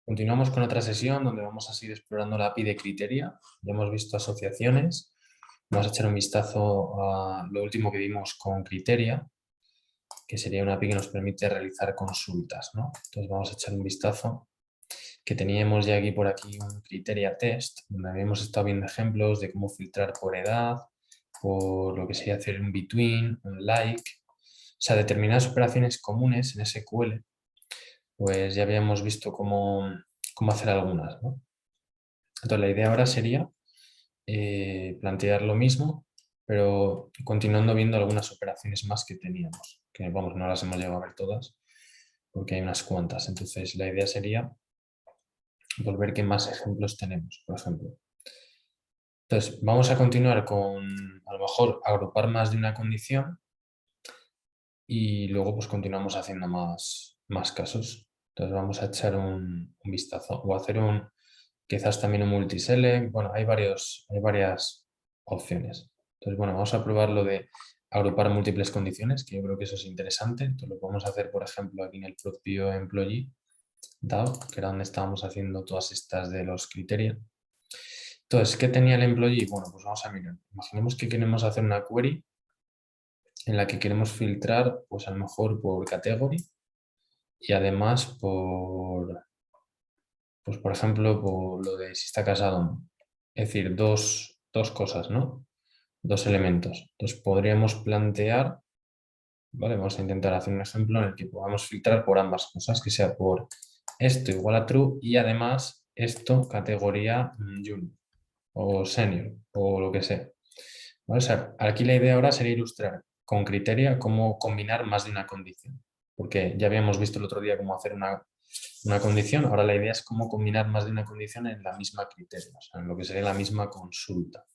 Continuamos con otra sesión donde vamos a seguir explorando la API de Criteria. Ya hemos visto asociaciones. Vamos a echar un vistazo a lo último que vimos con Criteria, que sería una API que nos permite realizar consultas, ¿no? Entonces vamos a echar un vistazo, que teníamos ya por aquí un Criteria Test, donde habíamos estado viendo ejemplos de cómo filtrar por edad, por lo que sería hacer un between, un like, o sea, determinadas operaciones comunes en SQL. Pues ya habíamos visto cómo hacer algunas, ¿no? Entonces la idea ahora sería plantear lo mismo, pero continuando viendo algunas operaciones más que teníamos, que vamos, no las hemos llegado a ver todas, porque hay unas cuantas. Entonces la idea sería volver qué más ejemplos tenemos, por ejemplo. Entonces vamos a continuar con, a lo mejor, agrupar más de una condición y luego pues continuamos haciendo más casos. Entonces vamos a echar un vistazo o hacer quizás también un multiselect. Bueno, hay varias opciones. Entonces, bueno, vamos a probar lo de agrupar múltiples condiciones, que yo creo que eso es interesante. Entonces lo podemos hacer, por ejemplo, aquí en el propio employee DAO, que era donde estábamos haciendo todas estas de los criterios. Entonces, ¿qué tenía el employee? Bueno, pues vamos a mirar. Imaginemos que queremos hacer una query en la que queremos filtrar, pues a lo mejor por category y además pues por ejemplo, por lo de si está casado o no. Es decir, dos cosas, ¿no? Dos elementos. Entonces podríamos plantear, ¿vale? Vamos a intentar hacer un ejemplo en el que podamos filtrar por ambas cosas, que sea por esto igual a true y además esto categoría junior o senior o lo que sea. ¿Vale? O sea, aquí la idea ahora sería ilustrar con criterio cómo combinar más de una condición, porque ya habíamos visto el otro día cómo hacer una condición, ahora la idea es cómo combinar más de una condición en la misma criterio, o sea, en lo que sería la misma consulta.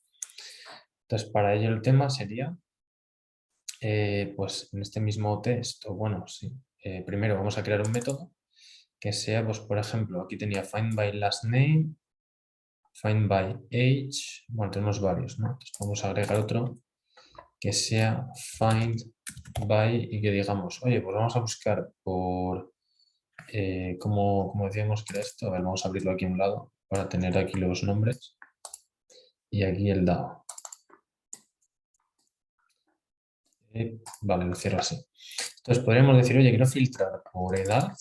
Entonces, para ello el tema sería, pues en este mismo test, o bueno, sí, primero vamos a crear un método que sea, pues por ejemplo, aquí tenía find by last name, find by age, bueno, tenemos varios, ¿no? Entonces vamos a agregar otro que sea find by y que digamos, oye, pues vamos a buscar por, como decíamos que era esto, a ver, vamos a abrirlo aquí a un lado para tener aquí los nombres y aquí el DAO. Vale, lo cierro así. Entonces podríamos decir, oye, quiero filtrar por edad,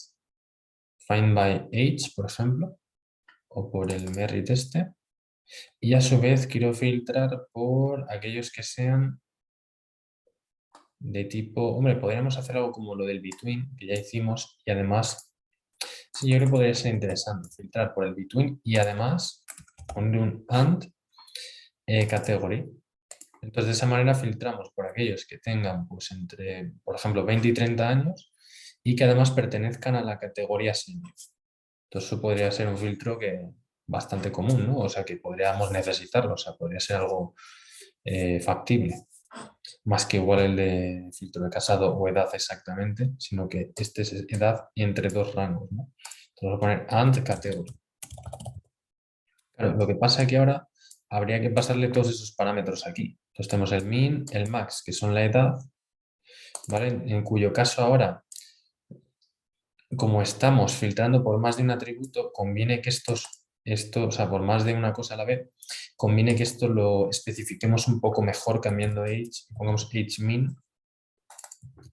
find by age, por ejemplo, o por el merit este, y a su vez quiero filtrar por aquellos que sean de tipo, hombre, podríamos hacer algo como lo del between, que ya hicimos, y además, sí, yo creo que podría ser interesante filtrar por el between y además poner un and category. Entonces, de esa manera filtramos por aquellos que tengan, pues, entre, por ejemplo, 20 y 30 años y que además pertenezcan a la categoría senior. Entonces, eso podría ser un filtro que bastante común, ¿no? O sea, que podríamos necesitarlo, o sea, podría ser algo factible. Más que igual el de filtro de casado o edad exactamente, sino que este es edad entre dos rangos, ¿no? Entonces, vamos a poner and category. Claro, lo que pasa es que ahora habría que pasarle todos esos parámetros aquí. Entonces tenemos el min, el max, que son la edad, ¿vale? En cuyo caso ahora, como estamos filtrando por más de un atributo, conviene que esto, o sea, por más de una cosa a la vez, conviene que esto lo especifiquemos un poco mejor cambiando age, pongamos age min,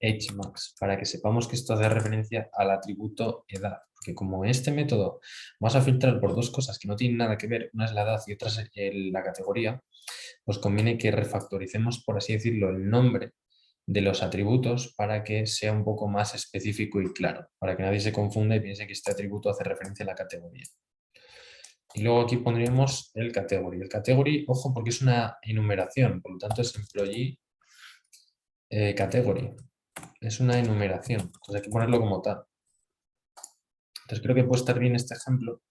age max, para que sepamos que esto hace referencia al atributo edad. Porque como en este método vamos a filtrar por dos cosas que no tienen nada que ver, una es la edad y otra es la categoría, pues conviene que refactoricemos, por así decirlo, el nombre de los atributos para que sea un poco más específico y claro, para que nadie se confunda y piense que este atributo hace referencia a la categoría. Y luego aquí pondríamos el category. El category, ojo, porque es una enumeración, por lo tanto es employee category. Es una enumeración, entonces hay que ponerlo como tal. Entonces creo que puede estar bien este ejemplo,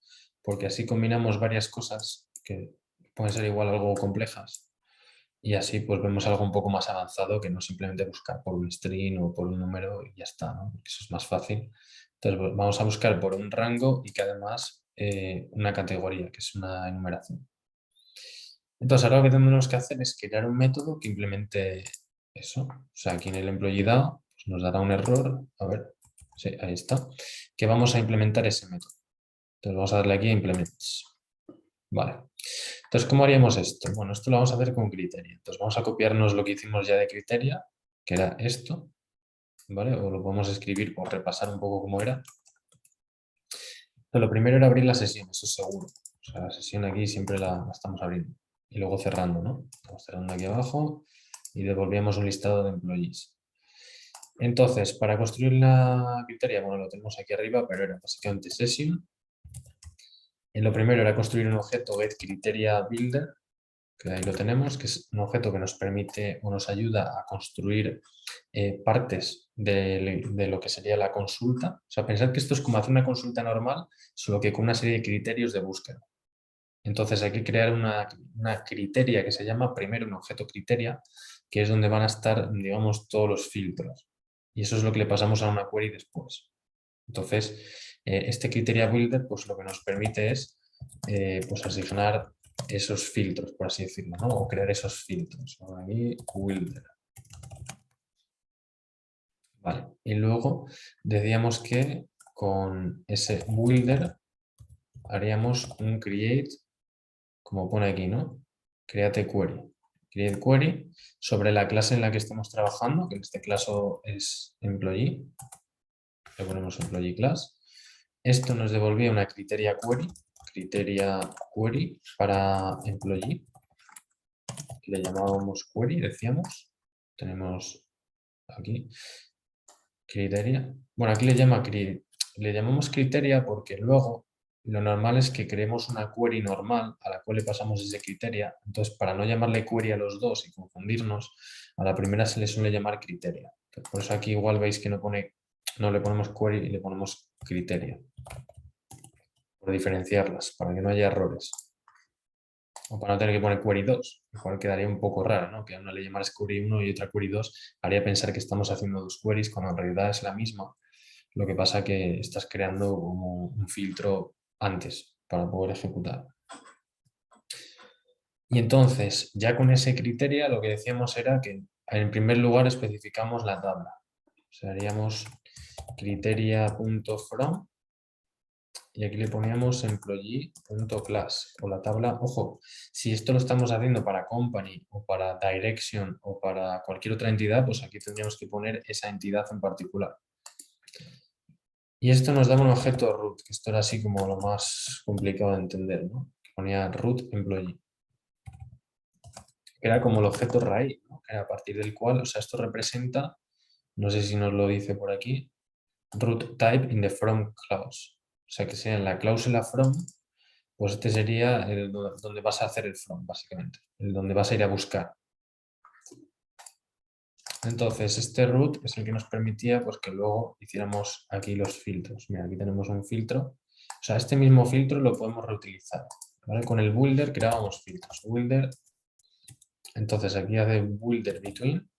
porque así combinamos varias cosas que pueden ser igual algo complejas y así pues vemos algo un poco más avanzado que no simplemente buscar por un string o por un número y ya está, ¿no? Porque eso es más fácil. Entonces vamos a buscar por un rango y que además una categoría, que es una enumeración. Entonces ahora lo que tendremos que hacer es crear un método que implemente eso. O sea, aquí en el employee DAO pues nos dará un error. A ver, sí, ahí está. Que vamos a implementar ese método. Entonces vamos a darle aquí a Implements. Vale. Entonces, ¿cómo haríamos esto? Bueno, esto lo vamos a hacer con Criteria. Entonces vamos a copiarnos lo que hicimos ya de Criteria, que era esto, ¿vale? O lo podemos escribir por repasar un poco cómo era. Entonces, lo primero era abrir la sesión, eso es seguro. O sea, la sesión aquí siempre la estamos abriendo. Y luego cerrando, ¿no? Estamos cerrando aquí abajo y devolvíamos un listado de employees. Entonces, para construir la criteria, bueno, lo tenemos aquí arriba, pero era básicamente session. Y lo primero era construir un objeto getCriteriaBuilder, que ahí lo tenemos, que es un objeto que nos permite o nos ayuda a construir partes de lo que sería la consulta. O sea, pensad que esto es como hacer una consulta normal, solo que con una serie de criterios de búsqueda. Entonces hay que crear una criteria que se llama primero un objeto criteria, que es donde van a estar, digamos, todos los filtros. Y eso es lo que le pasamos a una query después. Entonces, este criteria builder, pues lo que nos permite es pues asignar esos filtros, por así decirlo, ¿no? O crear esos filtros. Aquí, builder. Vale. Y luego decíamos que con ese builder haríamos un create, como pone aquí, ¿no? Create query. Create query sobre la clase en la que estamos trabajando, que en este caso es employee. Le ponemos employee class. Esto nos devolvía una criteria query para employee. Le llamábamos query, decíamos. Tenemos aquí criteria. Bueno, aquí le llamamos criteria porque luego lo normal es que creemos una query normal a la cual le pasamos ese criteria. Entonces, para no llamarle query a los dos y confundirnos, a la primera se le suele llamar criteria. Entonces, por eso aquí igual veis que no le ponemos query y le ponemos criteria. Por diferenciarlas, para que no haya errores. O para no tener que poner query 2, igual quedaría un poco raro, ¿no? Que a una le llamaras query 1 y otra query 2 haría pensar que estamos haciendo dos queries cuando en realidad es la misma. Lo que pasa es que estás creando como un filtro antes para poder ejecutar. Y entonces, ya con ese criterio, lo que decíamos era que en primer lugar especificamos la tabla. O sea, haríamos criteria.from y aquí le poníamos employee.class o la tabla. Ojo, si esto lo estamos haciendo para company o para direction o para cualquier otra entidad, pues aquí tendríamos que poner esa entidad en particular. Y esto nos daba un objeto root, que esto era así como lo más complicado de entender, ¿no? Que ponía root employee. Que era como el objeto raíz, ¿no? Que era a partir del cual, o sea, esto representa, no sé si nos lo dice por aquí, root type in the from clause. O sea, que sea en la cláusula from, pues este sería el donde vas a hacer el from, básicamente, el donde vas a ir a buscar. Entonces, este root es el que nos permitía pues, que luego hiciéramos aquí los filtros. Mira, aquí tenemos un filtro. O sea, este mismo filtro lo podemos reutilizar. ¿Vale? Con el builder creábamos filtros. Builder. Entonces, aquí hace builder between,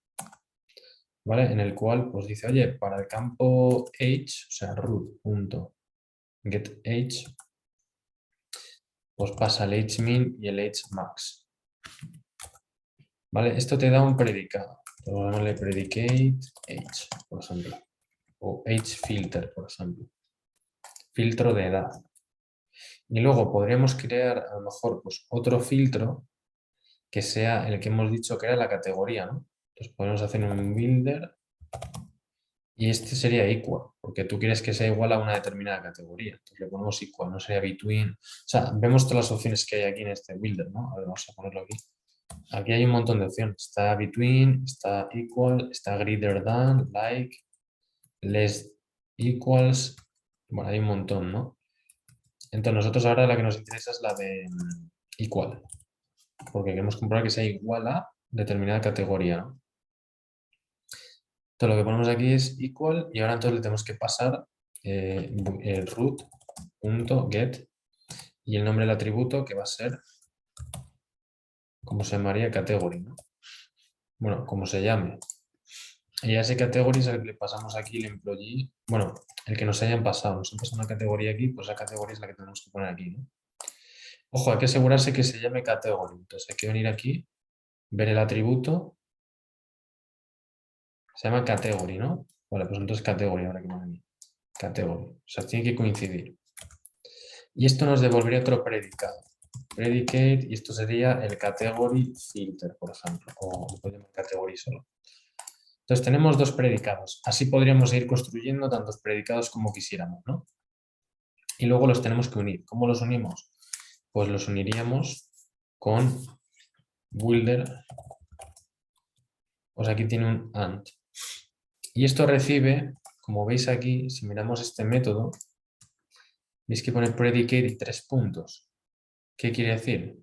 ¿vale? En el cual pues dice, oye, para el campo age, o sea, root.getAge, pues pasa el age min y el age max. ¿Vale? Esto te da un predicado. Vamos a llamarle predicate age, por ejemplo. O age filter, por ejemplo. Filtro de edad. Y luego podríamos crear a lo mejor pues, otro filtro que sea el que hemos dicho que era la categoría, ¿no? Entonces podemos hacer un builder y este sería equal, porque tú quieres que sea igual a una determinada categoría. Entonces le ponemos equal, no sería between. O sea, vemos todas las opciones que hay aquí en este builder, ¿no? A ver, vamos a ponerlo aquí. Aquí hay un montón de opciones. Está between, está equal, está greater than, like, less equals. Bueno, hay un montón, ¿no? Entonces nosotros ahora la que nos interesa es la de equal, porque queremos comprobar que sea igual a determinada categoría, ¿no? Entonces lo que ponemos aquí es equal y ahora entonces le tenemos que pasar el root.get y el nombre del atributo que va a ser, como se llamaría, category, ¿no? Bueno, como se llame. Y a ese category es el que le pasamos aquí el employee, bueno, el que nos hayan pasado. Nos han pasado una categoría aquí, pues esa categoría es la que tenemos que poner aquí, ¿no? Ojo, hay que asegurarse que se llame category. Entonces hay que venir aquí, ver el atributo. Se llama category, ¿no? Vale, pues entonces category, ahora que me aquí. Category. O sea, tiene que coincidir. Y esto nos devolvería otro predicado. Predicate, y esto sería el category filter, por ejemplo, o lo podemos category solo. Entonces tenemos dos predicados. Así podríamos ir construyendo tantos predicados como quisiéramos, ¿no? Y luego los tenemos que unir. ¿Cómo los unimos? Pues los uniríamos con builder. Pues aquí tiene un AND. Y esto recibe, como veis aquí, si miramos este método, veis que pone predicate y 3 puntos. ¿Qué quiere decir?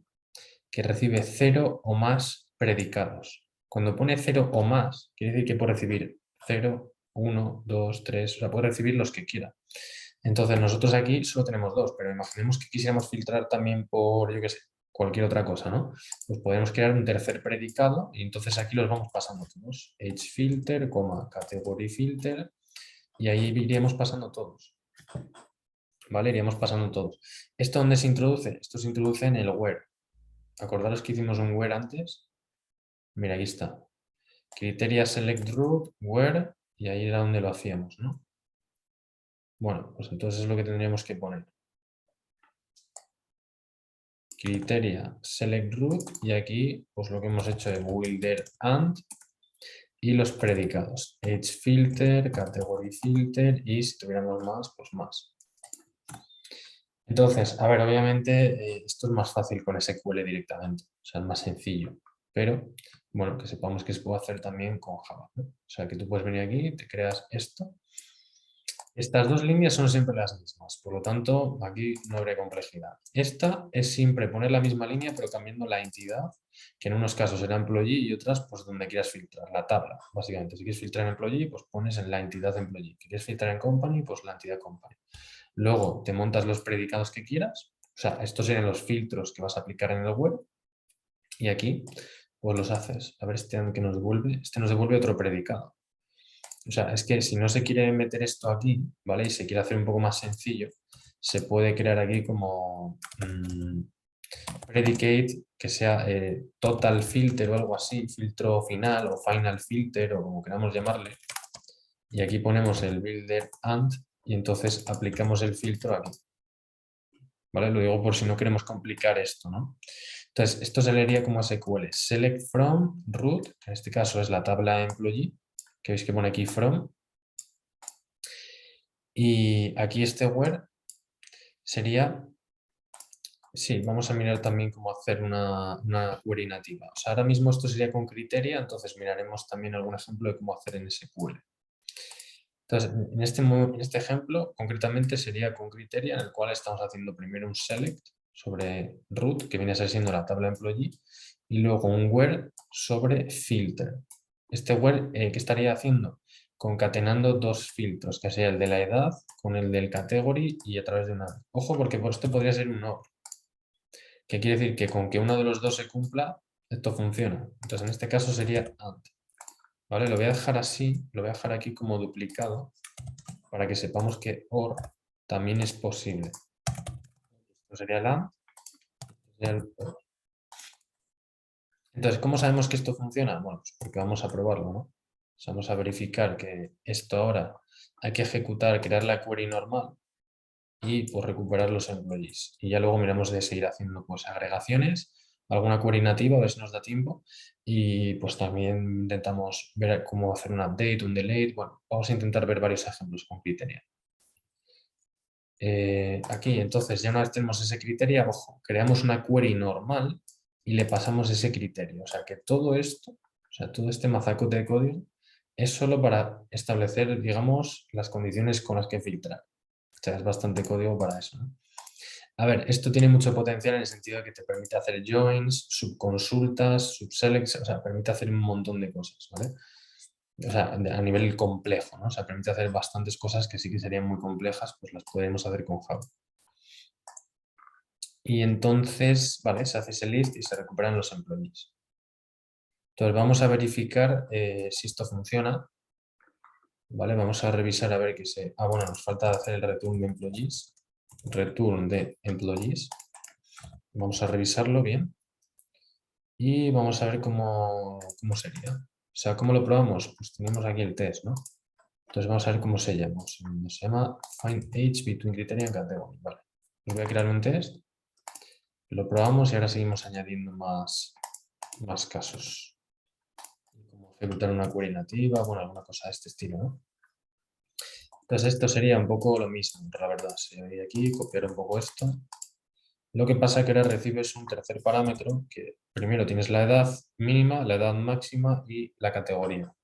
Que recibe 0 o más predicados. Cuando pone 0 o más, quiere decir que puede recibir 0, 1, 2, 3, o sea, puede recibir los que quiera. Entonces nosotros aquí solo tenemos 2, pero imaginemos que quisiéramos filtrar también por, yo qué sé, cualquier otra cosa, ¿no? Pues podemos crear un tercer predicado y entonces aquí los vamos pasando todos. HFilter, category filter, y ahí iríamos pasando todos. ¿Vale? Iríamos pasando todos. ¿Esto dónde se introduce? Esto se introduce en el where. Acordaros que hicimos un where antes. Mira, aquí está. Criteria select root, where, y ahí era donde lo hacíamos, ¿no? Bueno, pues entonces es lo que tendríamos que poner. Criteria select root, y aquí pues lo que hemos hecho es builder and y los predicados. HFilter, category filter y si tuviéramos más, pues más. Entonces, a ver, obviamente esto es más fácil con SQL directamente, o sea, es más sencillo, pero bueno, que sepamos que se puede hacer también con Java, ¿no? O sea, que tú puedes venir aquí, te creas esto. Estas dos líneas son siempre las mismas, por lo tanto, aquí no habría complejidad. Esta es siempre poner la misma línea, pero cambiando la entidad, que en unos casos será employee y otras, pues donde quieras filtrar, la tabla, básicamente. Si quieres filtrar en employee, pues pones en la entidad employee. Si quieres filtrar en company, pues la entidad company. Luego te montas los predicados que quieras, o sea, estos serían los filtros que vas a aplicar en el web, y aquí, pues los haces. A ver que nos devuelve, este nos devuelve otro predicado. O sea, es que si no se quiere meter esto aquí, ¿vale? Y se quiere hacer un poco más sencillo, se puede crear aquí como predicate que sea total filter o algo así, filtro final o final filter o como queramos llamarle. Y aquí ponemos el builder and y entonces aplicamos el filtro aquí. ¿Vale? Lo digo por si no queremos complicar esto, ¿no? Entonces, esto se leería como SQL. Select from root, que en este caso es la tabla employee, que veis que pone aquí from. Y aquí este where sería, sí, vamos a mirar también cómo hacer una query nativa. O sea, ahora mismo esto sería con criteria, entonces miraremos también algún ejemplo de cómo hacer en SQL. Entonces, en este ejemplo, concretamente sería con criteria, en el cual estamos haciendo primero un select sobre root, que viene a ser siendo la tabla employee, y luego un where sobre filter. Este where, ¿qué estaría haciendo? Concatenando dos filtros, que sería el de la edad con el del category y a través de una... Ojo, porque por esto podría ser un OR, que quiere decir que con que uno de los dos se cumpla, esto funciona. Entonces, en este caso sería AND. ¿Vale? Lo voy a dejar así, lo voy a dejar aquí como duplicado, para que sepamos que OR también es posible. Esto sería el AND, sería el OR. Entonces, ¿cómo sabemos que esto funciona? Bueno, pues porque vamos a probarlo, ¿no? O sea, vamos a verificar que esto ahora hay que ejecutar, crear la query normal y pues recuperar los employees. Y ya luego miramos de seguir haciendo pues agregaciones, alguna query nativa, a ver si nos da tiempo. Y pues también intentamos ver cómo hacer un update, un delete. Bueno, vamos a intentar ver varios ejemplos con criteria. Aquí, entonces, ya una vez tenemos ese criterio, ojo, creamos una query normal y le pasamos ese criterio. O sea, que todo esto, o sea, todo este mazacote de código es solo para establecer, digamos, las condiciones con las que filtrar. O sea, es bastante código para eso, ¿no? A ver, esto tiene mucho potencial en el sentido de que te permite hacer joins, subconsultas, subselects, o sea, permite hacer un montón de cosas, ¿vale? O sea, a nivel complejo, ¿no? O sea, permite hacer bastantes cosas que sí que serían muy complejas, pues las podemos hacer con Java. Y entonces, vale, se hace ese list y se recuperan los employees. Entonces vamos a verificar si esto funciona. Vale, vamos a revisar a ver qué se... Ah, bueno, nos falta hacer el return de employees. Return de employees. Vamos a revisarlo bien. Y vamos a ver cómo sería. O sea, ¿cómo lo probamos? Pues tenemos aquí el test, ¿no? Entonces vamos a ver cómo se llama. Se llama find age between criteria and category. Vale. Voy a crear un test, lo probamos y ahora seguimos añadiendo más casos. Como ejecutar una query nativa, bueno, alguna cosa de este estilo, ¿no? Entonces esto sería un poco lo mismo, la verdad. Sería ir aquí, copiar un poco esto. Lo que pasa es que ahora recibes un tercer parámetro que primero tienes la edad mínima, la edad máxima y la categoría.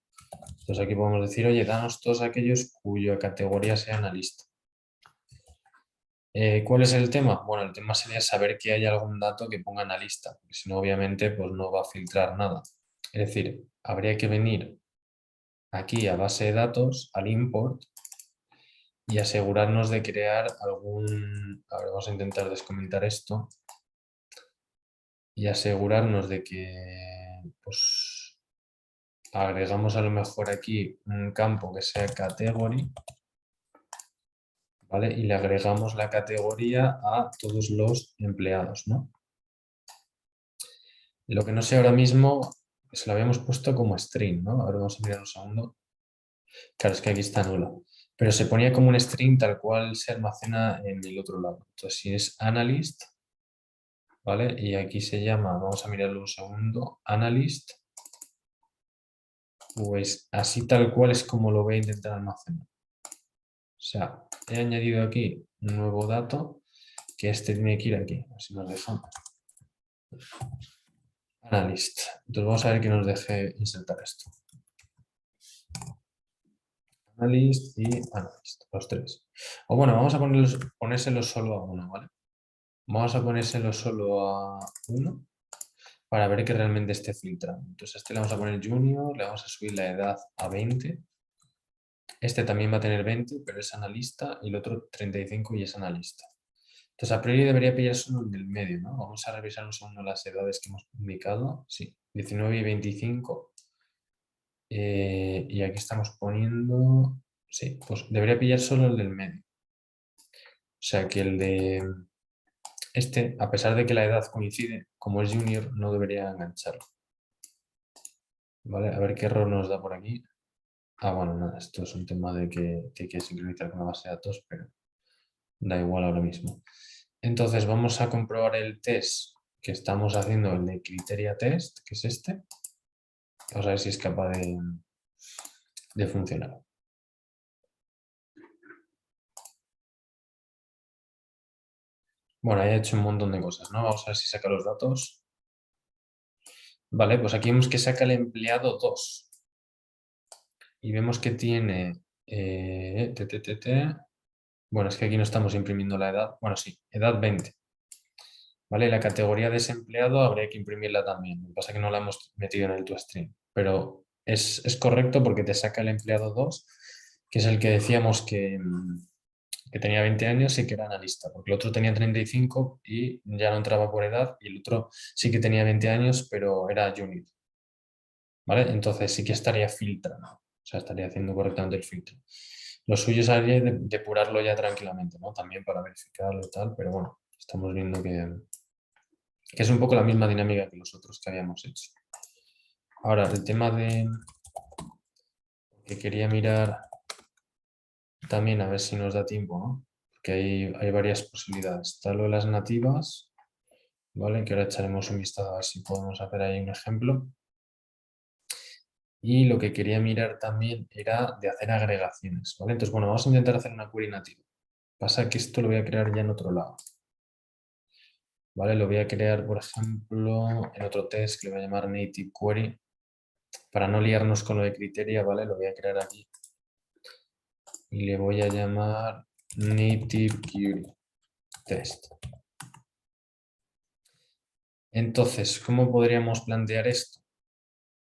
Entonces aquí podemos decir, oye, danos todos aquellos cuya categoría sea analista. ¿Cuál es el tema? Bueno, el tema sería saber que hay algún dato que ponga analista, porque si no, obviamente, pues no va a filtrar nada. Es decir, habría que venir aquí a base de datos, al import, y asegurarnos de crear algún... A ver, vamos a intentar descomentar esto. Y asegurarnos de que, pues, agregamos a lo mejor aquí un campo que sea category, ¿vale? Y le agregamos la categoría a todos los empleados, ¿no? Lo que no sé ahora mismo, se lo habíamos puesto como string, ¿no? Ahora vamos a mirar un segundo. Claro, es que aquí está nula. Pero se ponía como un string tal cual se almacena en el otro lado. Entonces, si es analyst, ¿vale? Y aquí se llama, vamos a mirarlo un segundo, analyst, pues así tal cual es como lo voy a intentar almacenar. O sea, he añadido aquí un nuevo dato que este tiene que ir aquí. Así nos deja. Analyst. Entonces vamos a ver que nos deje insertar esto. Analyst y analyst, los tres. O bueno, vamos a ponérselo solo a uno, ¿vale? Vamos a ponérselo solo a uno para ver que realmente esté filtrando. Entonces a este le vamos a poner junior, le vamos a subir la edad a 20. Este también va a tener 20, pero es analista, y el otro 35 y es analista. Entonces, a priori debería pillar solo el del medio, ¿no? Vamos a revisar un segundo las edades que hemos indicado. Sí, 19 y 25. Y aquí estamos poniendo... Sí, pues debería pillar solo el del medio. O sea que el de este, a pesar de que la edad coincide, como es junior, no debería engancharlo. ¿Vale? A ver qué error nos da por aquí. Ah, bueno, nada, esto es un tema de que hay que sincronizar con la base de datos, pero da igual ahora mismo. Entonces vamos a comprobar el test que estamos haciendo, el de criteria test, que es este. Vamos a ver si es capaz de funcionar. Bueno, he hecho un montón de cosas, ¿no? Vamos a ver si saca los datos. Vale, pues aquí vemos que saca el empleado 2. Y vemos que tiene... Bueno, es que aquí no estamos imprimiendo la edad. Bueno, sí, edad 20. ¿Vale? La categoría desempleado habría que imprimirla también. Lo que pasa es que no la hemos metido en el toString. Pero es correcto porque te saca el empleado 2, que es el que decíamos que tenía 20 años y que era analista. Porque el otro tenía 35 y ya no entraba por edad. Y el otro sí que tenía 20 años, pero era junior. ¿Vale? Entonces sí que estaría filtrando. O sea, estaría haciendo correctamente el filtro. Lo suyo sería depurarlo ya tranquilamente, ¿no? También para verificarlo y tal, pero bueno, estamos viendo que es un poco la misma dinámica que los otros que habíamos hecho. Ahora, el tema de que quería mirar también a ver si nos da tiempo, ¿no? Porque hay varias posibilidades. Está lo de las nativas, ¿vale? Que ahora echaremos un vistazo a ver si podemos hacer ahí un ejemplo. Y lo que quería mirar también era de hacer agregaciones, ¿vale? Entonces, bueno, vamos a intentar hacer una query nativa. Pasa que esto lo voy a crear ya en otro lado. ¿Vale? Lo voy a crear, por ejemplo, en otro test que le voy a llamar native query. Para no liarnos con lo de criteria, ¿vale? Lo voy a crear aquí. Y le voy a llamar native query test. Entonces, ¿cómo podríamos plantear esto?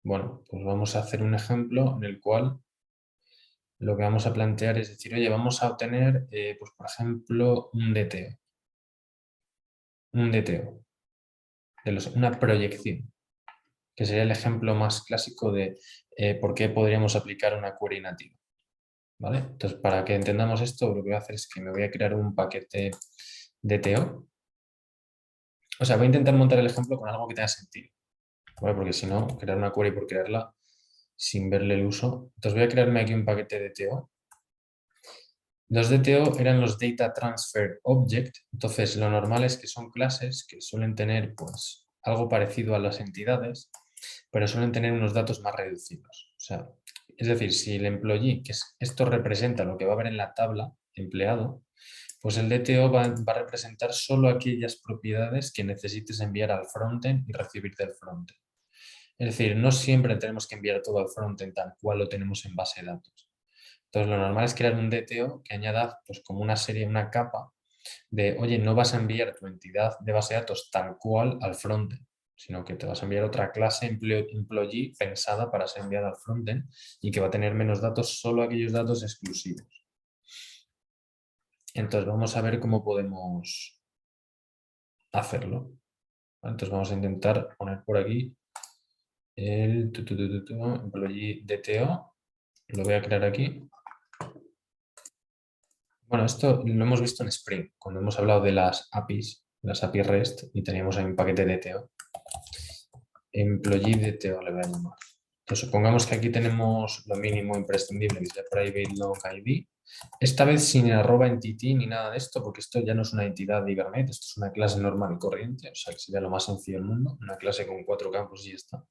Bueno, pues vamos a hacer un ejemplo en el cual lo que vamos a plantear es decir, oye, vamos a obtener, pues por ejemplo, un DTO. Un DTO. Una proyección, que sería el ejemplo más clásico de por qué podríamos aplicar una query nativa. ¿Vale? Entonces, para que entendamos esto, lo que voy a hacer es que me voy a crear un paquete DTO. O sea, voy a intentar montar el ejemplo con algo que tenga sentido, ¿vale? Porque si no, crear una query por crearla sin verle el uso. Entonces voy a crearme aquí un paquete DTO Los DTO eran los Data Transfer Object, entonces lo normal es que son clases que suelen tener pues, algo parecido a las entidades, pero suelen tener unos datos más reducidos. O sea, es decir, si el employee, esto representa lo que va a haber en la tabla empleado, pues el DTO va a representar solo aquellas propiedades que necesites enviar al frontend y recibir del frontend. Es decir, no siempre tenemos que enviar todo al frontend tal cual lo tenemos en base de datos. Entonces, lo normal es crear un DTO que añada pues, como una serie, una capa de, oye, no vas a enviar tu entidad de base de datos tal cual al frontend, sino que te vas a enviar otra clase employee pensada para ser enviada al frontend y que va a tener menos datos, solo aquellos datos exclusivos. Entonces, vamos a ver cómo podemos hacerlo. Entonces, vamos a intentar poner por aquí el employee DTO. Lo voy a crear aquí. Bueno, esto lo hemos visto en Spring, cuando hemos hablado de las APIs REST, y teníamos ahí un paquete DTO. Employee DTO le voy a llamar. Entonces, supongamos que aquí tenemos lo mínimo imprescindible, que es el private log ID. Esta vez sin @entity ni nada de esto, porque esto ya no es una entidad de Hibernate, esto es una clase normal y corriente, o sea, que sería lo más sencillo del mundo, una clase con 4 campos y ya está.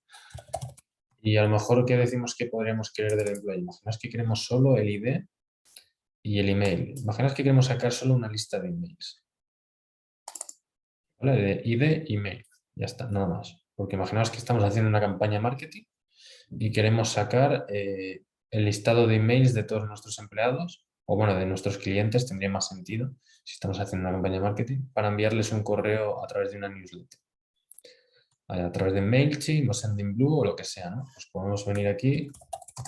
Y a lo mejor, ¿qué decimos que podríamos querer del employee? Imaginaos que queremos solo el ID y el email. Imaginaos que queremos sacar solo una lista de emails. ¿Vale? De ID, email. Ya está, nada más. Porque imaginaos que estamos haciendo una campaña marketing y queremos sacar el listado de emails de todos nuestros empleados, o bueno, de nuestros clientes, tendría más sentido si estamos haciendo una campaña de marketing, para enviarles un correo a través de una newsletter. A través de MailChimp o Sendinblue o lo que sea, ¿no? Pues podemos venir aquí,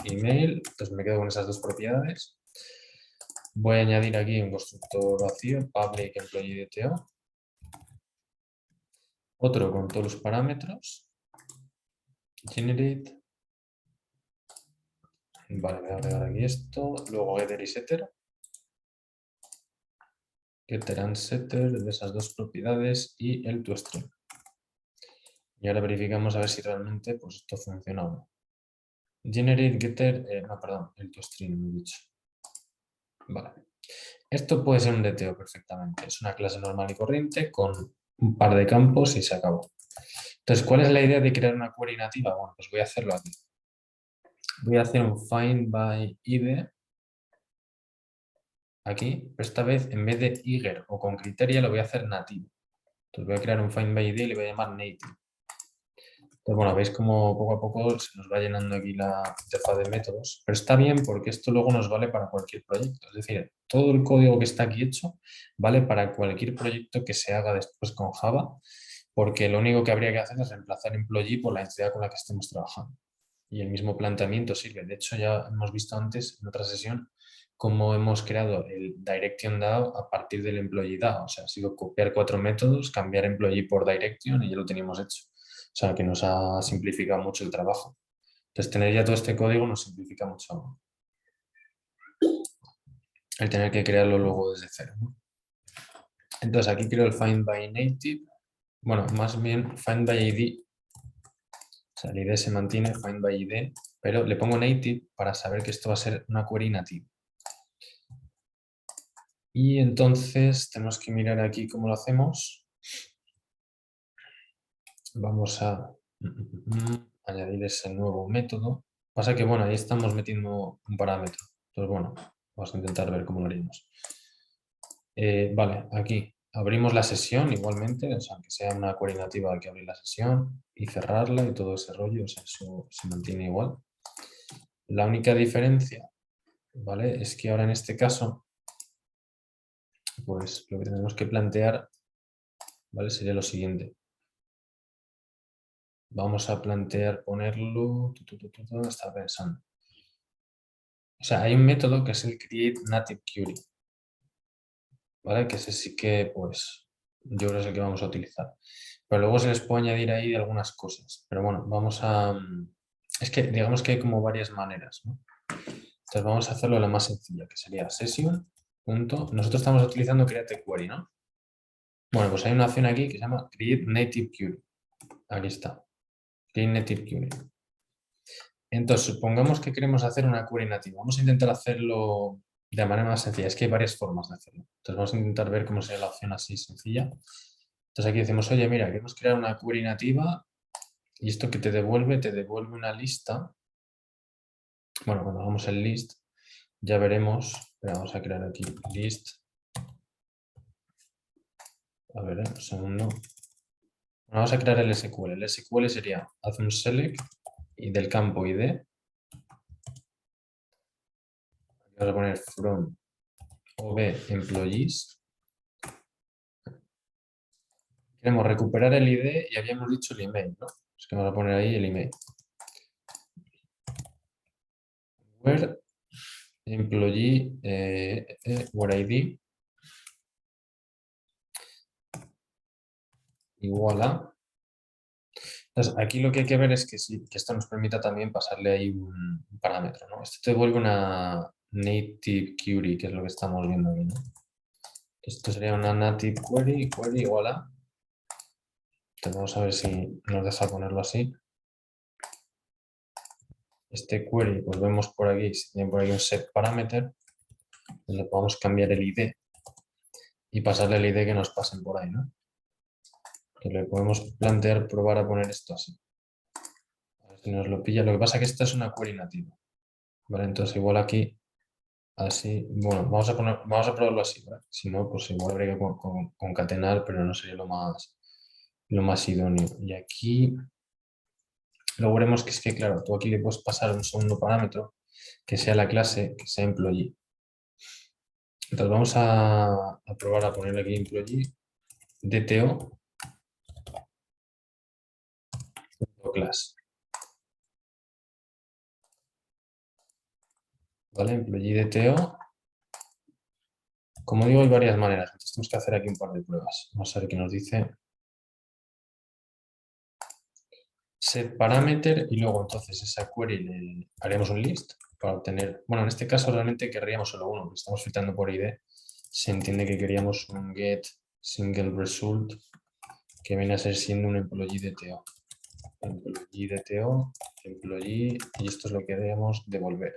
email, entonces me quedo con esas dos propiedades. Voy a añadir aquí un constructor vacío, public employee DTO. Otro con todos los parámetros. Generate. Vale, voy a agregar aquí esto. Luego getter y setter. Getter and setter de esas dos propiedades y el toString. Y ahora verificamos a ver si realmente pues, esto funciona o no. Generate, getter, no, perdón, el toString, me he dicho. Vale. Esto puede ser un DTO perfectamente. Es una clase normal y corriente con un par de campos y se acabó. Entonces, ¿cuál es la idea de crear una query nativa? Bueno, pues voy a hacerlo aquí. Voy a hacer un find by ID aquí, pero esta vez en vez de eager o con criteria lo voy a hacer nativo. Entonces voy a crear un find by ID y le voy a llamar native. Entonces, bueno, veis como poco a poco se nos va llenando aquí la interfaz de métodos, pero está bien porque esto luego nos vale para cualquier proyecto. Es decir, todo el código que está aquí hecho vale para cualquier proyecto que se haga después con Java, porque lo único que habría que hacer es reemplazar employee por la entidad con la que estemos trabajando. Y el mismo planteamiento sirve. De hecho, ya hemos visto antes en otra sesión cómo hemos creado el Direction DAO a partir del Employee DAO. O sea, ha sido copiar 4 métodos, cambiar Employee por Direction y ya lo teníamos hecho. O sea, que nos ha simplificado mucho el trabajo. Entonces, tener ya todo este código nos simplifica mucho el tener que crearlo luego desde cero, ¿no? Entonces, aquí creo el find by native. Bueno, más bien find by ID. O sea, el ID se mantiene, find by ID, pero le pongo native para saber que esto va a ser una query nativa. Y entonces tenemos que mirar aquí cómo lo hacemos. Vamos a añadir ese nuevo método. Pasa que, bueno, ahí estamos metiendo un parámetro. Entonces, bueno, vamos a intentar ver cómo lo haríamos. Vale, aquí abrimos la sesión igualmente, o sea, que sea una query nativa hay que abrir la sesión y cerrarla y todo ese rollo, o sea, eso se mantiene igual. La única diferencia, ¿vale? Es que ahora en este caso, pues lo que tenemos que plantear, ¿vale? Sería lo siguiente. Vamos a plantear ponerlo, estaba pensando. O sea, hay un método que es el create native query, ¿vale? Que ese sí que, pues, yo creo que es el que vamos a utilizar. Pero luego se les puede añadir ahí algunas cosas. Pero bueno, vamos a... Es que digamos que hay como varias maneras, ¿no? Entonces vamos a hacerlo de la más sencilla, que sería session. Nosotros estamos utilizando create query, ¿no? Bueno, pues hay una opción aquí que se llama create native query. Aquí está. Create native query. Entonces, supongamos que queremos hacer una query nativa. Vamos a intentar hacerlo de manera más sencilla. Es que hay varias formas de hacerlo. Entonces vamos a intentar ver cómo sería la opción así sencilla. Entonces aquí decimos, oye, mira, queremos crear una query nativa y esto que te devuelve una lista. Bueno, cuando hagamos el list ya veremos. Pero vamos a crear aquí list. A ver, un segundo. Bueno, vamos a crear el SQL. El SQL sería, haz un select y del campo ID. Vamos a poner from OB employees. Queremos recuperar el ID y habíamos dicho el email, ¿no? Es que vamos a poner ahí el email. Where employee where ID igual a. Entonces, aquí lo que hay que ver es que, sí, que esto nos permita también pasarle ahí un parámetro, ¿no? Esto te devuelve una native query, que es lo que estamos viendo aquí, ¿no? Esto sería una native query igual a. Entonces, vamos a ver si nos deja ponerlo así. Este query, pues vemos por aquí, si tiene por aquí un set parameter, le podemos cambiar el ID y pasarle el ID que nos pasen por ahí, ¿no? Que le podemos plantear probar a poner esto así. A ver si nos lo pilla. Lo que pasa es que esta es una query nativa. ¿Vale? Entonces igual aquí, así, bueno, vamos a probarlo así, ¿vale? Si no, pues igual habría que concatenar, pero no sería lo más idóneo. Y aquí luego veremos que es que, claro, tú aquí le puedes pasar un segundo parámetro que sea la clase, que sea employee. Entonces vamos a probar a poner aquí employee DTO class. ¿Vale? Employee DTO. Como digo, hay varias maneras. Entonces tenemos que hacer aquí un par de pruebas. Vamos a ver qué nos dice. Set parameter y luego entonces esa query le haremos un list para obtener, bueno, en este caso realmente querríamos solo uno, porque estamos filtrando por ID. Se entiende que queríamos un get single result que viene a ser siendo un employee DTO. Employee DTO, employee, y esto es lo que debemos devolver.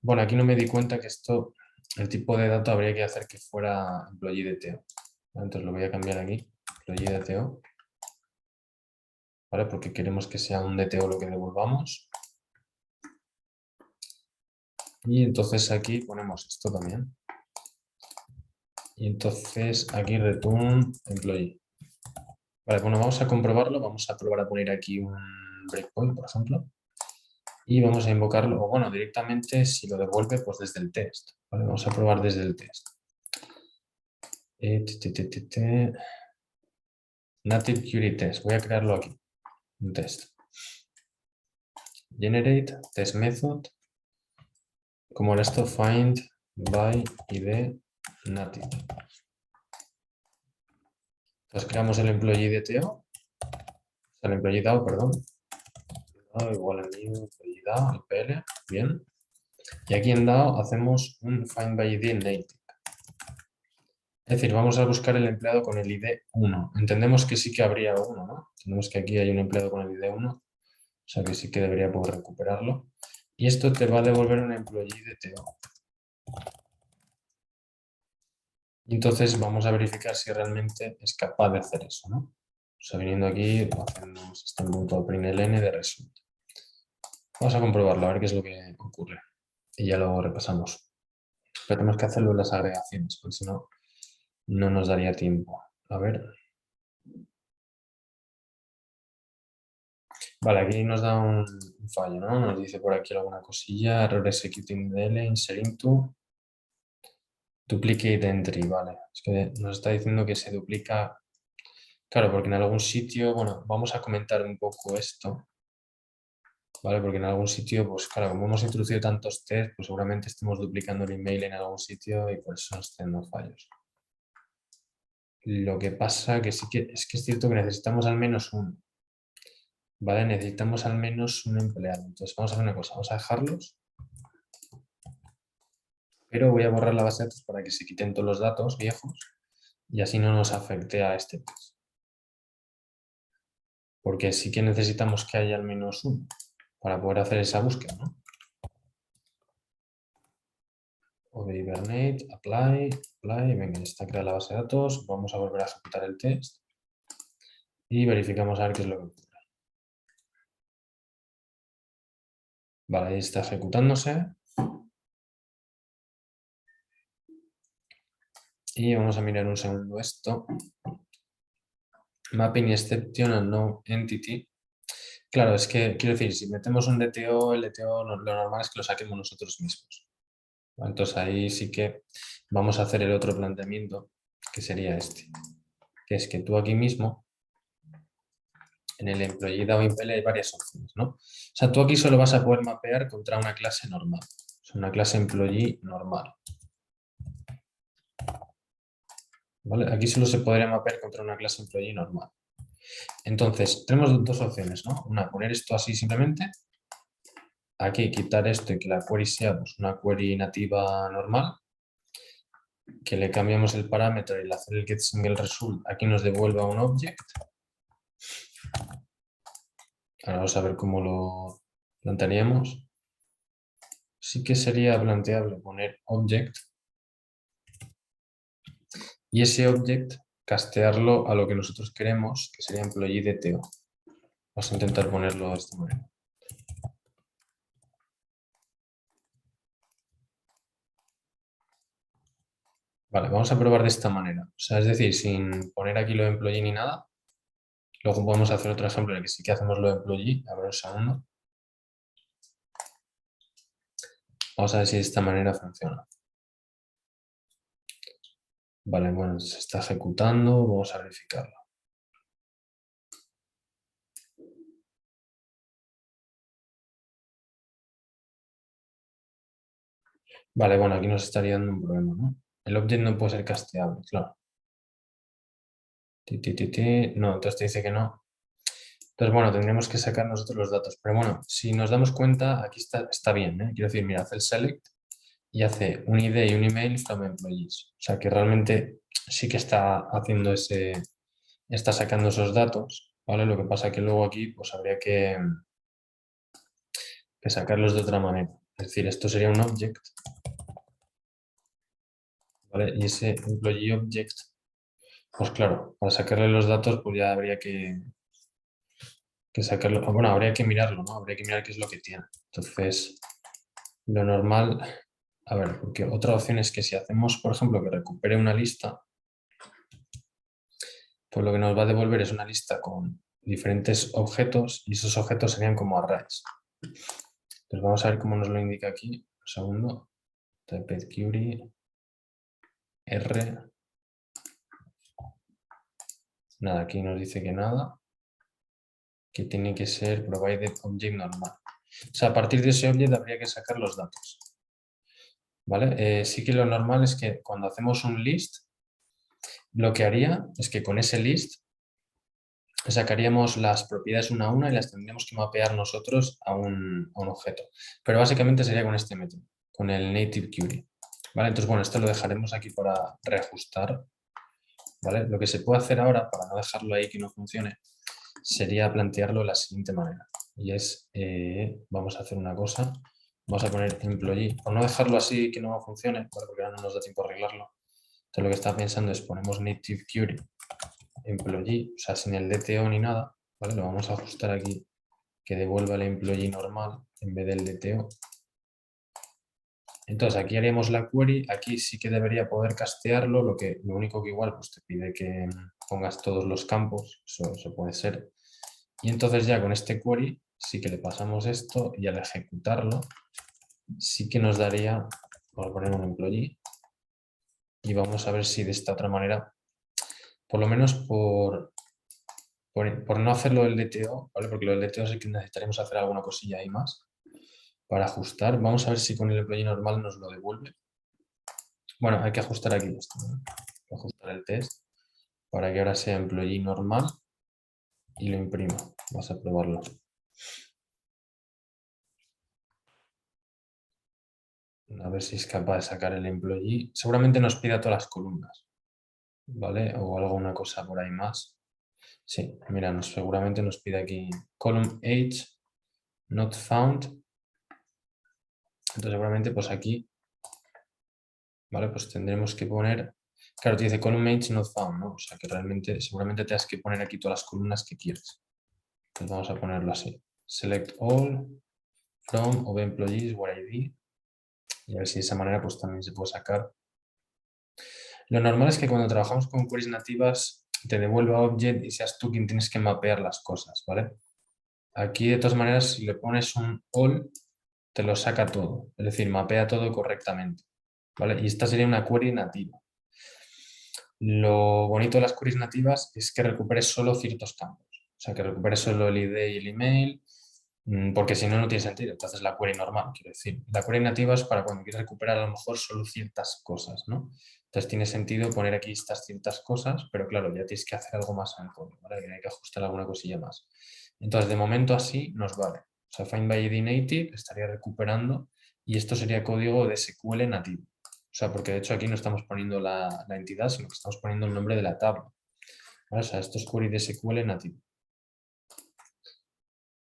Bueno, aquí no me di cuenta que esto, el tipo de dato habría que hacer que fuera employee DTO. Entonces lo voy a cambiar aquí, employee DTO. ¿Vale? Porque queremos que sea un DTO lo que devolvamos. Y entonces aquí ponemos esto también. Y entonces aquí return employee. Vale, bueno, vamos a comprobarlo. Vamos a probar a poner aquí un breakpoint, por ejemplo. Y vamos a invocarlo, o bueno, directamente si lo devuelve, pues desde el test. Vale, vamos a probar desde el test. Native query test. Voy a crearlo aquí. Un test. Generate test method. Como era esto, find by id native. Entonces creamos el employee DTO, el employee DAO, perdón. Igual a new employee DAO, el PL, bien. Y aquí en DAO hacemos un find by id native. Es decir, vamos a buscar el empleado con el ID 1. Entendemos que sí que habría uno, ¿no? Entendemos que aquí hay un empleado con el ID 1, o sea que sí que debería poder recuperarlo. Y esto te va a devolver un employee DTO. Y entonces vamos a verificar si realmente es capaz de hacer eso, ¿no? O sea, viniendo aquí, hacemos system.println de result. Vamos a comprobarlo, a ver qué es lo que ocurre. Y ya lo repasamos. Pero tenemos que hacerlo en las agregaciones, porque si no, no nos daría tiempo. A ver. Vale, aquí nos da un fallo, ¿no? Nos dice por aquí alguna cosilla. Error executing DL, insert into. Duplicate entry, vale. Es que nos está diciendo que se duplica. Claro, porque en algún sitio, bueno, vamos a comentar un poco esto. ¿Vale? Porque en algún sitio, pues claro, como hemos introducido tantos test, pues seguramente estemos duplicando el email en algún sitio y por eso nos están dando fallos. Lo que pasa que sí que es cierto que necesitamos al menos uno. ¿Vale? Necesitamos al menos un empleado. Entonces vamos a hacer una cosa, vamos a dejarlos. Pero voy a borrar la base de datos para que se quiten todos los datos viejos y así no nos afecte a este test. Porque sí que necesitamos que haya al menos uno para poder hacer esa búsqueda, ¿no? o Hibernate, apply, venga, ya está creada la base de datos, vamos a volver a ejecutar el test y verificamos a ver qué es lo que ocurre. Vale, ahí está ejecutándose. Y vamos a mirar un segundo esto. Mapping exception and no entity. Claro, es que, quiero decir, si metemos un DTO, el DTO lo normal es que lo saquemos nosotros mismos. Entonces ahí sí que vamos a hacer el otro planteamiento, que sería este. Que es que tú aquí mismo, en el employee DAO impl hay varias opciones, ¿no? O sea, tú aquí solo vas a poder mapear contra una clase normal. O sea, una clase employee normal. ¿Vale? Aquí solo se podría mapear contra una clase employee normal. Entonces, tenemos dos opciones, ¿no? Una, poner esto así simplemente. Aquí quitar esto y que la query sea pues, una query nativa normal. Que le cambiamos el parámetro y al hacer el getSingleResult aquí nos devuelva un object. Ahora vamos a ver cómo lo plantearíamos. Sí que sería planteable poner object y ese object castearlo a lo que nosotros queremos, que sería employee DTO. Vamos a intentar ponerlo de esta manera. Vale, vamos a probar de esta manera. O sea, es decir, sin poner aquí lo de employee ni nada. Luego podemos hacer otro ejemplo en el que sí que hacemos lo de employee. A ver un segundo. Vamos a ver si de esta manera funciona. Vale, bueno, se está ejecutando. Vamos a verificarlo. Vale, bueno, aquí nos estaría dando un problema, ¿no? El object no puede ser casteable, claro. No, entonces te dice que no. Entonces, bueno, tendríamos que sacar nosotros los datos. Pero bueno, si nos damos cuenta, aquí está bien, ¿eh? Quiero decir, mira, hace el select y hace un ID y un email from employees. O sea, que realmente sí que está haciendo está sacando esos datos, ¿vale? Lo que pasa que luego aquí, pues habría que sacarlos de otra manera. Es decir, esto sería un object, ¿vale? Y ese employee object, pues claro, para sacarle los datos, pues ya habría que sacarlo. Bueno, habría que mirarlo, ¿no? Habría que mirar qué es lo que tiene. Entonces, lo normal, a ver, porque otra opción es que si hacemos, por ejemplo, que recupere una lista, pues lo que nos va a devolver es una lista con diferentes objetos y esos objetos serían como arrays. Entonces vamos a ver cómo nos lo indica aquí. Un segundo. Typed query R. Nada, aquí nos dice que nada. Que tiene que ser provided object normal. O sea, a partir de ese object habría que sacar los datos. ¿Vale? Sí que lo normal es que cuando hacemos un list, lo que haría es que con ese list sacaríamos las propiedades una a una y las tendríamos que mapear nosotros a un objeto. Pero básicamente sería con este método, con el native query. ¿Vale? Entonces, bueno, esto lo dejaremos aquí para reajustar. ¿Vale? Lo que se puede hacer ahora, para no dejarlo ahí que no funcione, sería plantearlo de la siguiente manera. Y es, vamos a hacer una cosa, vamos a poner employee, por no dejarlo así que no funcione, ¿vale? Porque ahora no nos da tiempo a arreglarlo. Entonces lo que estaba pensando es ponemos native query employee, o sea, sin el DTO ni nada, ¿vale? Lo vamos a ajustar aquí, que devuelva el employee normal en vez del DTO. Entonces aquí haríamos la query, aquí sí que debería poder castearlo, lo único que igual pues te pide que pongas todos los campos, eso puede ser. Y entonces ya con este query sí que le pasamos esto y al ejecutarlo sí que nos daría, vamos a poner un employee y vamos a ver si de esta otra manera, por lo menos por no hacerlo del DTO, ¿vale? Porque lo del DTO sí que necesitaremos hacer alguna cosilla ahí más para ajustar. Vamos a ver si con el employee normal nos lo devuelve. Bueno, hay que ajustar aquí esto, ¿no? Hay que ajustar el test para que ahora sea employee normal y lo imprima. Vamos a probarlo. A ver si es capaz de sacar el employee. Seguramente nos pida todas las columnas, ¿vale? O alguna cosa por ahí más. Sí, mira, seguramente nos pide aquí column age not found. Entonces seguramente pues aquí ¿vale? Pues tendremos que poner, claro, te dice column age not found, ¿no? O sea que realmente, seguramente te has que poner aquí todas las columnas que quieres. Entonces vamos a ponerlo así. Select all from of employees where ID. Y a ver si de esa manera pues también se puede sacar. Lo normal es que cuando trabajamos con queries nativas te devuelva object y seas tú quien tienes que mapear las cosas, ¿vale? Aquí de todas maneras si le pones un all te lo saca todo, es decir, mapea todo correctamente, ¿vale? Y esta sería una query nativa. Lo bonito de las queries nativas es que recuperes solo ciertos campos, o sea, que recuperes solo el ID y el email, porque si no, no tiene sentido. Entonces la query normal, quiero decir. La query nativa es para cuando quieres recuperar a lo mejor solo ciertas cosas, ¿no? Entonces tiene sentido poner aquí estas ciertas cosas, pero claro, ya tienes que hacer algo más en el código, ¿vale? Hay que ajustar alguna cosilla más. Entonces, de momento así nos vale. O sea, find by ID native estaría recuperando y esto sería código de SQL nativo. O sea, porque de hecho aquí no estamos poniendo la entidad, sino que estamos poniendo el nombre de la tabla. ¿Vale? O sea, esto es query de SQL nativo.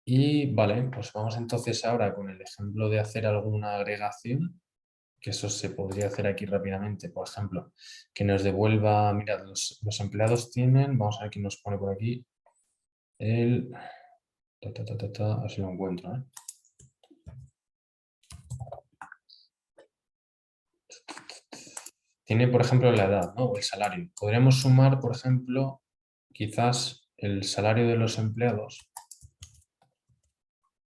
Y vale, pues vamos entonces ahora con el ejemplo de hacer alguna agregación, que eso se podría hacer aquí rápidamente. Por ejemplo, que nos devuelva, mirad, los empleados tienen, vamos a ver quién nos pone por aquí, el, a ver si lo encuentro, ¿eh? Tiene, por ejemplo, la edad, ¿no? O el salario. Podríamos sumar, por ejemplo, quizás el salario de los empleados,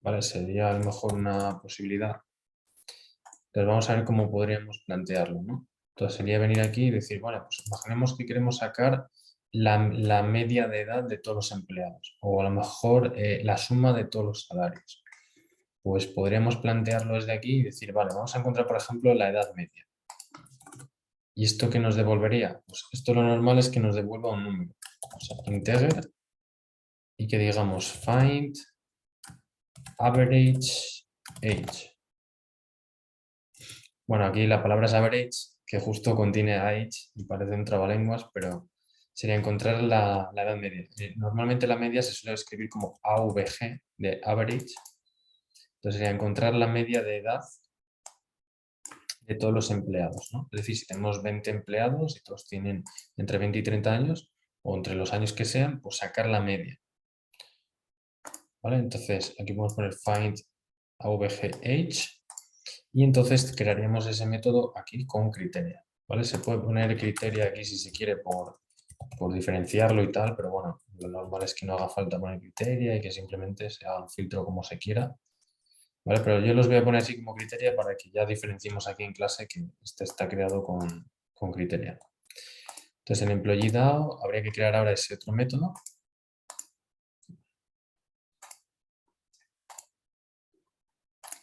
¿vale? Sería a lo mejor una posibilidad. Entonces vamos a ver cómo podríamos plantearlo, ¿no? Entonces sería venir aquí y decir, bueno, pues imaginemos que queremos sacar la media de edad de todos los empleados o a lo mejor la suma de todos los salarios. Pues podríamos plantearlo desde aquí y decir, vale, vamos a encontrar, por ejemplo, la edad media. ¿Y esto qué nos devolvería? Pues esto lo normal es que nos devuelva un número. O sea, integer y que digamos find average age. Bueno, aquí la palabra es average, que justo contiene age y parece un trabalenguas, pero sería encontrar la edad media. Normalmente la media se suele escribir como AVG de average. Entonces sería encontrar la media de edad de todos los empleados, ¿no? Es decir, si tenemos 20 empleados y todos tienen entre 20 y 30 años, o entre los años que sean, pues sacar la media. ¿Vale? Entonces aquí podemos poner find AVG age y entonces crearíamos ese método aquí con criteria. ¿Vale? Se puede poner criteria aquí si se quiere por diferenciarlo y tal, pero bueno, lo normal es que no haga falta poner criteria y que simplemente se haga un filtro como se quiera. ¿Vale? Pero yo los voy a poner así como criteria para que ya diferenciemos aquí en clase que este está creado con criteria. Entonces en employee DAO habría que crear ahora ese otro método.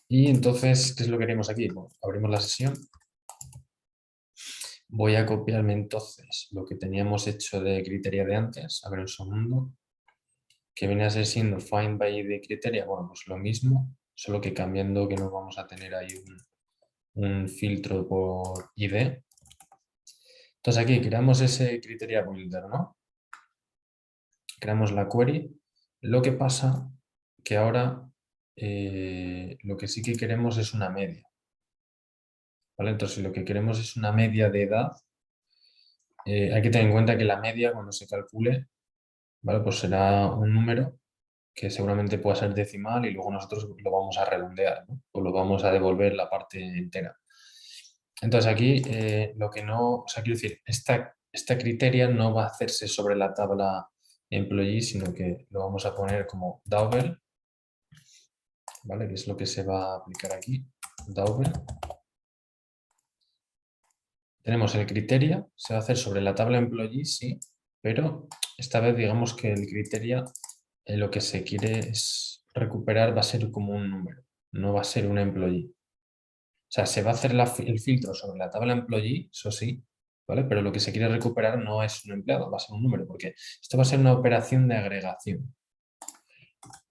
Y entonces, ¿qué es lo que queremos aquí? Bueno, abrimos la sesión. Voy a copiarme entonces lo que teníamos hecho de criteria de antes. A ver un segundo. Que viene a ser siendo find by ID criteria. Bueno, pues lo mismo, solo que cambiando que no vamos a tener ahí un filtro por ID. Entonces aquí creamos ese criteria builder, ¿no? Creamos la query. Lo que pasa que ahora lo que sí que queremos es una media. ¿Vale? Entonces, si lo que queremos es una media de edad, hay que tener en cuenta que la media, cuando se calcule, ¿vale? Pues será un número que seguramente pueda ser decimal y luego nosotros lo vamos a redondear, ¿no? O lo vamos a devolver la parte entera. Entonces aquí lo que no, o sea, quiero decir, esta criteria no va a hacerse sobre la tabla employee, sino que lo vamos a poner como double, ¿vale? Que es lo que se va a aplicar aquí, double. Tenemos el criteria, se va a hacer sobre la tabla employee, sí, pero esta vez digamos que el criteria lo que se quiere es recuperar va a ser como un número, no va a ser un employee. O sea, se va a hacer el filtro sobre la tabla employee, eso sí, ¿vale? Pero lo que se quiere recuperar no es un empleado, va a ser un número, porque esto va a ser una operación de agregación.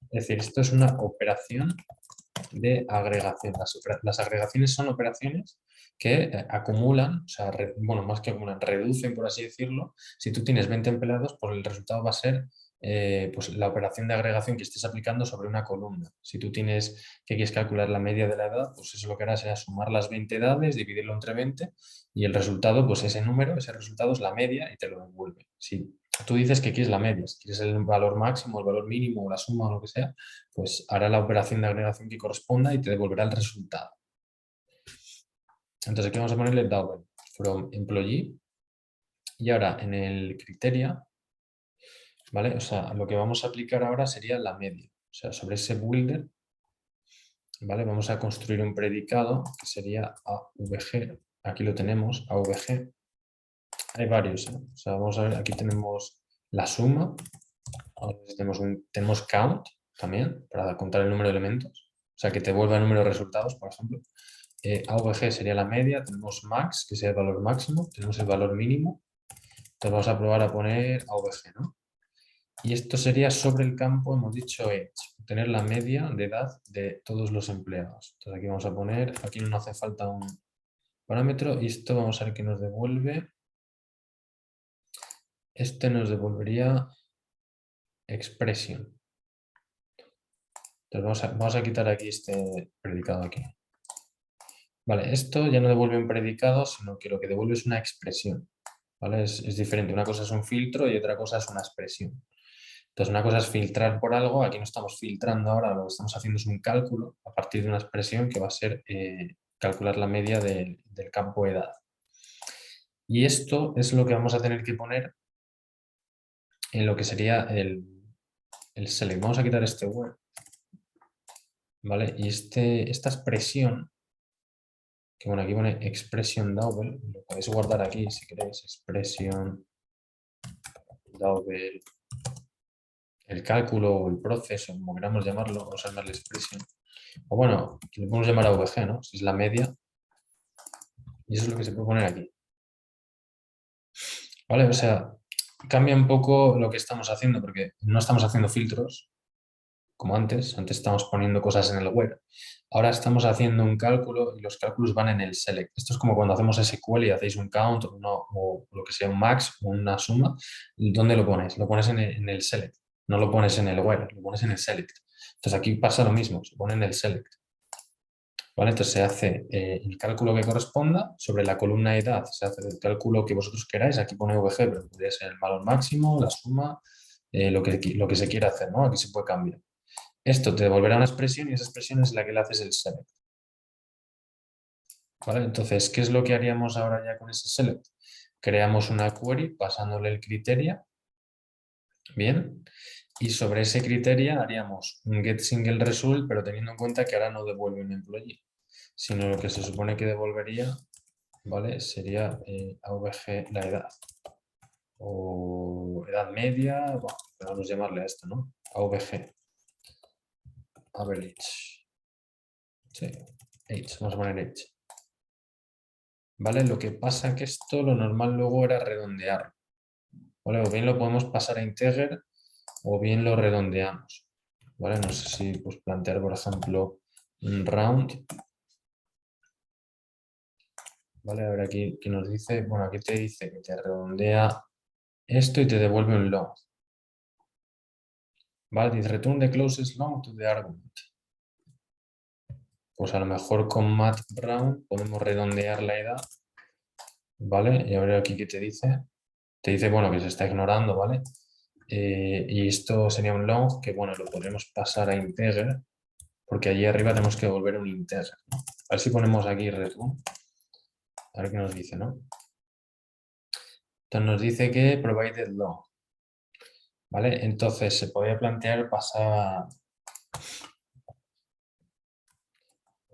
Es decir, esto es una operación de agregación. Las agregaciones son operaciones que acumulan, o sea, bueno, más que acumulan, reducen, por así decirlo. Si tú tienes 20 empleados, pues el resultado va a ser pues la operación de agregación que estés aplicando sobre una columna. Si tú tienes que quieres calcular la media de la edad, pues eso lo que harás será sumar las 20 edades, dividirlo entre 20 y el resultado, pues ese número, ese resultado es la media y te lo devuelve. Si tú dices que quieres la media, si quieres el valor máximo, el valor mínimo o la suma o lo que sea, pues hará la operación de agregación que corresponda y te devolverá el resultado. Entonces aquí vamos a ponerle double from employee y ahora en el criteria, ¿vale? O sea, lo que vamos a aplicar ahora sería la media. O sea, sobre ese builder, ¿vale? Vamos a construir un predicado que sería AVG. Aquí lo tenemos, AVG. Hay varios, ¿eh? O sea, vamos a ver, aquí tenemos la suma. Ahora tenemos count también para contar el número de elementos. O sea, que te vuelva el número de resultados, por ejemplo. AVG sería la media. Tenemos max, que sería el valor máximo. Tenemos el valor mínimo. Entonces vamos a probar a poner AVG, ¿no? Y esto sería sobre el campo, hemos dicho Edge, obtener la media de edad de todos los empleados. Entonces aquí vamos a poner, aquí no hace falta un parámetro y esto vamos a ver qué nos devuelve. Este nos devolvería expression. Entonces vamos a quitar aquí este predicado aquí. Vale, esto ya no devuelve un predicado, sino que lo que devuelve es una expresión. ¿Vale? Es diferente, una cosa es un filtro y otra cosa es una expresión. Entonces, una cosa es filtrar por algo, aquí no estamos filtrando ahora, lo que estamos haciendo es un cálculo a partir de una expresión que va a ser calcular la media del campo edad. Y esto es lo que vamos a tener que poner en lo que sería el select. Vamos a quitar este word, ¿vale? Y esta expresión, que bueno, aquí pone expression double, lo podéis guardar aquí si queréis, expression double, el cálculo o el proceso, como queramos llamarlo, vamos a llamarle expression. O bueno, le podemos llamar AVG, ¿no? Si es la media. Y eso es lo que se puede poner aquí. ¿Vale? O sea, cambia un poco lo que estamos haciendo, porque no estamos haciendo filtros, como antes. Antes estábamos poniendo cosas en el web. Ahora estamos haciendo un cálculo y los cálculos van en el select. Esto es como cuando hacemos SQL y hacéis un count o lo que sea un max o una suma. ¿Dónde lo pones? Lo pones en el select. No lo pones en el where, lo pones en el select. Entonces aquí pasa lo mismo, se pone en el select. ¿Vale? Entonces se hace el cálculo que corresponda sobre la columna edad, se hace el cálculo que vosotros queráis, aquí pone VG, pero podría ser el valor máximo, la suma, lo que se quiera hacer, ¿no? Aquí se puede cambiar. Esto te devolverá una expresión y esa expresión es la que le haces el select. ¿Vale? Entonces, ¿qué es lo que haríamos ahora ya con ese select? Creamos una query pasándole el criteria, bien, y sobre ese criteria haríamos un get single result, pero teniendo en cuenta que ahora no devuelve un employee, sino lo que se supone que devolvería, ¿vale? Sería AVG la edad o edad media, bueno, podemos llamarle a esto, ¿no? AVG, average, sí, age, vamos a poner age. ¿Vale? Lo que pasa que esto lo normal luego era redondear, ¿vale? O bien lo podemos pasar a integer o bien lo redondeamos, ¿vale? No sé si pues plantear, por ejemplo, un round, ¿vale? A ver aquí que nos dice, bueno, aquí te dice que te redondea esto y te devuelve un long. ¿Vale? Dice return the closest long to the argument. Pues a lo mejor con mat round podemos redondear la edad, ¿vale? Y a ver aquí qué te dice. Te dice, bueno, que se está ignorando, ¿vale? Y esto sería un long que, bueno, lo podremos pasar a integer, porque allí arriba tenemos que devolver un integer, ¿no? A ver si ponemos aquí return. A ver qué nos dice, ¿no? Entonces nos dice que provided long, ¿vale? Entonces se podría plantear pasar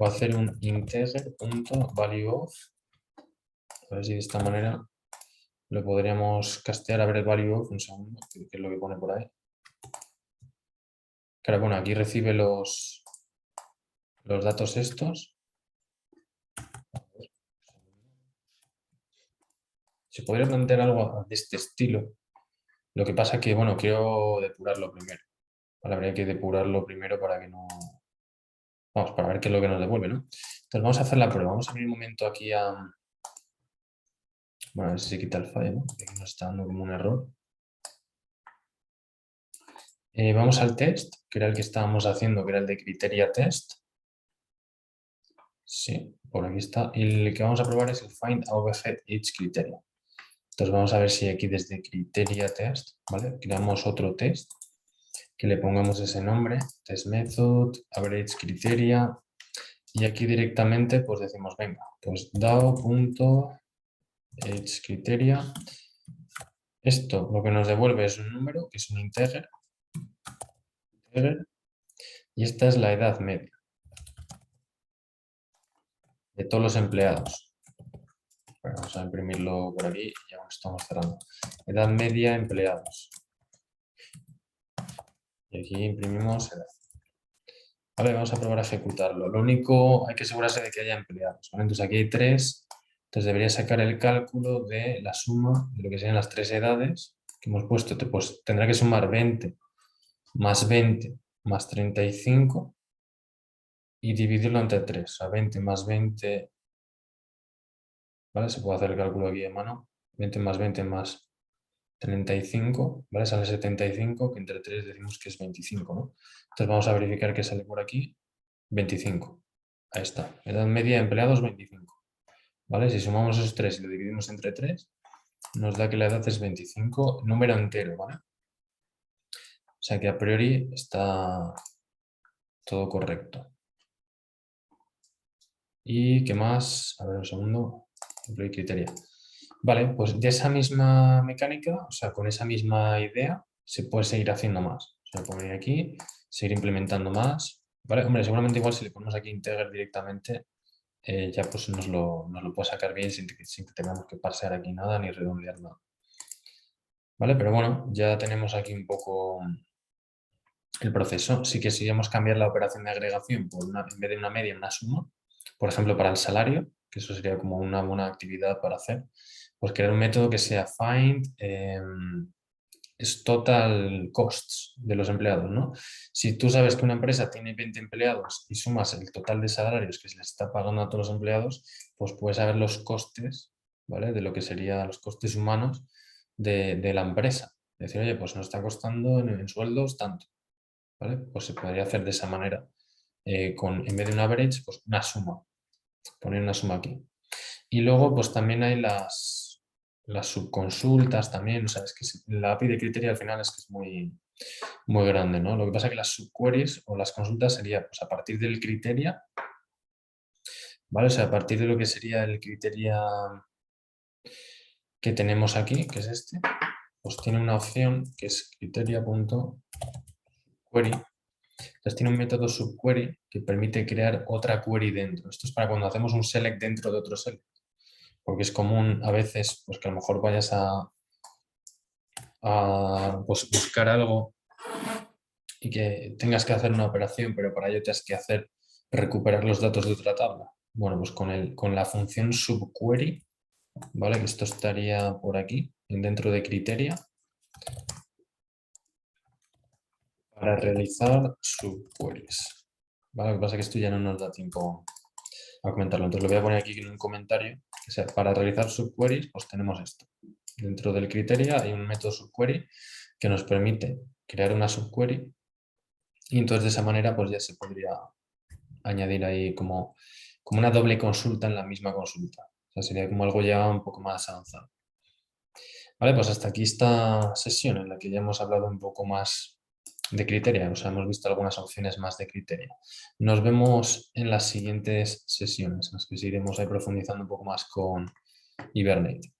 o hacer un integer.valueOf. A ver si de esta manera lo podríamos castear. A ver el valueOf, un segundo, que es lo que pone por ahí. Claro, bueno, aquí recibe los datos estos. Se podría plantear algo de este estilo. Lo que pasa es que, bueno, quiero depurarlo primero. Vale, habría que depurarlo primero para que no... Vamos, para ver qué es lo que nos devuelve, ¿no? Entonces vamos a hacer la prueba. Vamos a venir un momento aquí a... Bueno, a ver si se quita el fallo, ¿no? Porque aquí nos está dando como un error. Vamos al test, que era el que estábamos haciendo, que era el de criteria test. Sí, por aquí está. Y el que vamos a probar es el find overhead each criteria. Entonces vamos a ver si aquí desde criteria test, ¿vale? Creamos otro test, que le pongamos ese nombre, test method, average criteria, y aquí directamente pues decimos, venga, pues DAO.ageCriteria. Esto lo que nos devuelve es un número, que es un integer, y esta es la edad media de todos los empleados. Bueno, vamos a imprimirlo por aquí y ya estamos cerrando. Edad media empleados. Y aquí imprimimos edad. Vale, vamos a probar a ejecutarlo. Lo único, hay que asegurarse de que haya empleados. ¿Vale? Entonces aquí hay 3. Entonces debería sacar el cálculo de la suma de lo que serían las 3 edades que hemos puesto. Pues tendrá que sumar 20 más 35 y dividirlo entre 3. O sea, 20 más 20, ¿vale? Se puede hacer el cálculo aquí de mano. 20 más 20 más 35, ¿vale? Sale 75, que entre 3 decimos que es 25, ¿no? Entonces vamos a verificar que sale por aquí 25. Ahí está. Edad media de empleados 25. ¿Vale? Si sumamos esos 3 y lo dividimos entre 3, nos da que la edad es 25, número entero, ¿vale? O sea que a priori está todo correcto. ¿Y qué más? A ver un segundo. Employee criteria. Vale, pues de esa misma mecánica, o sea, con esa misma idea, se puede seguir haciendo más. O sea, poner aquí, seguir implementando más. Vale, hombre, seguramente igual si le ponemos aquí integer directamente, ya pues nos lo puede sacar bien sin que tengamos que parsear aquí nada ni redondear nada. Vale, pero bueno, ya tenemos aquí un poco el proceso. Si quisiéramos cambiar la operación de agregación por en vez de una media, una suma, por ejemplo, para el salario, que eso sería como una buena actividad para hacer, pues crear un método que sea find es total costs de los empleados, ¿no? Si tú sabes que una empresa tiene 20 empleados y sumas el total de salarios que se les está pagando a todos los empleados, pues puedes saber los costes, ¿vale? De lo que serían los costes humanos de la empresa. Decir, oye, pues nos está costando en sueldos tanto, ¿vale? Pues se podría hacer de esa manera, en vez de un average, pues una suma, poner una suma aquí. Y luego, pues también hay las subconsultas también, o sea, es que la API de criteria al final es que es muy, muy grande, ¿no? Lo que pasa es que las subqueries o las consultas sería pues, a partir del criteria, ¿vale? O sea, a partir de lo que sería el criteria que tenemos aquí, que es este, pues tiene una opción que es criteria.query. Entonces tiene un método subquery que permite crear otra query dentro. Esto es para cuando hacemos un select dentro de otro select. Porque es común a veces pues, que a lo mejor vayas a pues, buscar algo y que tengas que hacer una operación, pero para ello tienes que hacer recuperar los datos de otra tabla. Bueno, pues con la función subquery, ¿vale? Que esto estaría por aquí, dentro de criteria, para realizar subqueries. ¿Vale? Lo que pasa es que esto ya no nos da tiempo a comentarlo. Entonces lo voy a poner aquí en un comentario. Que sea, para realizar subqueries, pues tenemos esto. Dentro del criteria hay un método subquery que nos permite crear una subquery y entonces de esa manera pues ya se podría añadir ahí como una doble consulta en la misma consulta. O sea, sería como algo ya un poco más avanzado. Vale, pues hasta aquí esta sesión en la que ya hemos hablado un poco más de criteria, o sea, hemos visto algunas opciones más de criteria. Nos vemos en las siguientes sesiones, en las que seguiremos ahí profundizando un poco más con Hibernate.